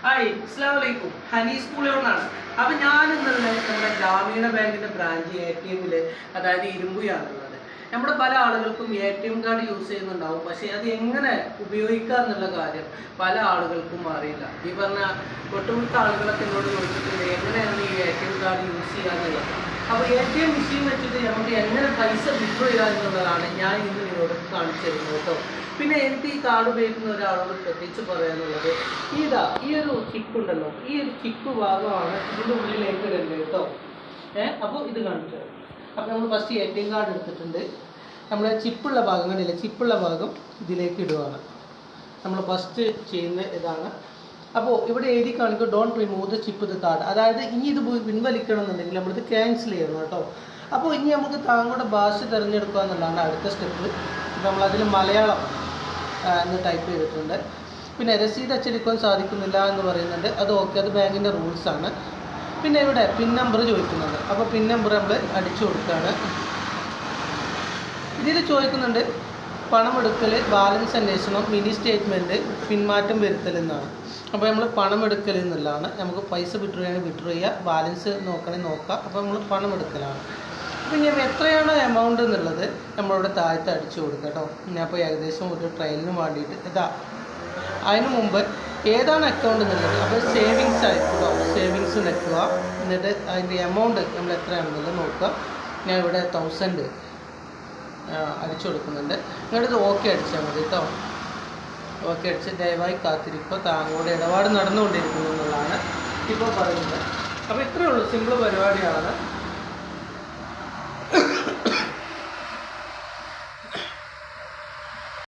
Hi, Assalamualaikum. Aneez kooliyodan. അപ്പോൾ ഞാൻ ഇന്നലെ നമ്മുടെ ഗ്രാമീണ ബാങ്കിന്റെ ബ്രാഞ്ച് ATM-ൽ അതായത് ഇരുമ്പുയാണുള്ളത്. നമ്മുടെ പല ആളുകൾക്കും ATM കാർഡ് യൂസ് ചെയ്യുന്നുണ്ടാവും, പക്ഷേ അത് എങ്ങനെ ഉപയോഗിക്കുക എന്നുള്ള കാര്യം പല ആളുകൾക്കും അറിയില്ല. ഈ പറഞ്ഞ ഒട്ടുമിക്ക ആളുകളൊക്കെ എന്നോട് ചോദിച്ചിട്ടുണ്ട് എങ്ങനെയാണ് ഈ ATM കാർഡ് യൂസ് ചെയ്യുക എന്നുള്ളത്. അപ്പോൾ ATM മെഷീൻ വെച്ചിട്ട് നമുക്ക് എങ്ങനെ പൈസ വിഡ്രോ ചെയ്യുക എന്നുള്ളതാണ് ഞാൻ ഇന്ന് നിങ്ങളോട് കാണിച്ചു തരുന്നത് കേട്ടോ. പിന്നെ എനിക്ക് ഈ കാർഡ് ഉപയോഗിക്കുന്ന ഒരാളോട് പ്രത്യേകിച്ച് പറയാനുള്ളത് ഈ ഒരു ചിപ്പ് ഉണ്ടല്ലോ, ഈ ഒരു ചിപ്പ് ഭാഗമാണ് ഇതിൻ്റെ ഉള്ളിലേക്ക് ഇടേണ്ടത് കേട്ടോ. അപ്പോൾ ഇത് കാണിച്ചു തരാം. അപ്പോൾ നമ്മൾ ഫസ്റ്റ് ATM കാർഡ് എടുത്തിട്ടുണ്ട്. നമ്മുടെ ചിപ്പുള്ള ഭാഗം കണ്ടില്ല, ചിപ്പുള്ള ഭാഗം ഇതിലേക്ക് ഇടുകയാണ്. നമ്മൾ ഫസ്റ്റ് ചെയ്യുന്ന ഇതാണ്. അപ്പോൾ ഇവിടെ എഴുതി കാണിക്കും don't remove the chip the card, അതായത് ഇനി ഇത് പിൻവലിക്കണം എന്നുണ്ടെങ്കിൽ നമ്മളിത് ക്യാൻസൽ ചെയ്യണം കേട്ടോ. അപ്പോൾ ഇനി നമുക്ക് താങ്കളുടെ ഭാഷ തിരഞ്ഞെടുക്കുക എന്നുള്ളതാണ് അടുത്ത സ്റ്റെപ്പ്. നമ്മളതിൽ മലയാളം എന്ന് ടൈപ്പ് ചെയ്തിട്ടുണ്ട്. പിന്നെ രസീത് അച്ചടിക്കാൻ സാധിക്കുന്നില്ല എന്ന് പറയുന്നുണ്ട്, അത് ഓക്കെ, അത് ബാങ്കിൻ്റെ റൂൾസാണ്. പിന്നെ ഇവിടെ പിൻ നമ്പർ ചോദിക്കുന്നുണ്ട്. അപ്പോൾ പിൻ നമ്പർ നമ്മൾ അടിച്ചു കൊടുക്കുകയാണ്. ഇതിൽ ചോദിക്കുന്നുണ്ട് പണമെടുക്കൽ, ബാലൻസ് അന്വേഷണം, മിനി സ്റ്റേറ്റ്മെൻറ്റ്, പിന്മാറ്റം വരുത്തൽ എന്നാണ്. അപ്പോൾ നമ്മൾ പണം എടുക്കൽ എന്നുള്ളതാണ്. നമുക്ക് പൈസ വിഡ്രോ ചെയ്യണമെങ്കിൽ വിഡ്രോ ചെയ്യുക, ബാലൻസ് നോക്കണമെങ്കിൽ നോക്കുക. അപ്പോൾ നമ്മൾ പണം എടുക്കലാണ്. അപ്പോൾ ഞാൻ എത്രയാണ് എമൗണ്ട് എന്നുള്ളത് നമ്മളിവിടെ താഴത്ത് അടിച്ചു കൊടുക്കുക കേട്ടോ. ഞാൻ അപ്പോൾ ഏകദേശം ഒരു ട്രയലിന് വേണ്ടിയിട്ട് അതിന് മുമ്പ് ഏതാണ് അക്കൗണ്ട് എന്നുള്ളത്, അപ്പോൾ സേവിങ്സ് ആയിരിക്കും, സേവിങ്സ് നിൽക്കുക. എന്നിട്ട് അതിൻ്റെ എമൗണ്ട് നമ്മൾ എത്രയാണെന്നുള്ളത് നോക്കുക. ഞാൻ ഇവിടെ 1000 അടിച്ചു കൊടുക്കുന്നുണ്ട്. നിങ്ങളിത് ഓക്കെ അടിച്ചാൽ മതി കേട്ടോ. ഓക്കെ അടിച്ച് ദയവായി കാത്തിരിക്കുക, താങ്കളുടെ ഇടപാട് നടന്നുകൊണ്ടിരിക്കുന്നു എന്നുള്ളതാണ് ഇപ്പോൾ പറയുന്നത്. അപ്പോൾ ഇത്രയേ ഉള്ളൂ, സിമ്പിൾ പരിപാടിയാണ്.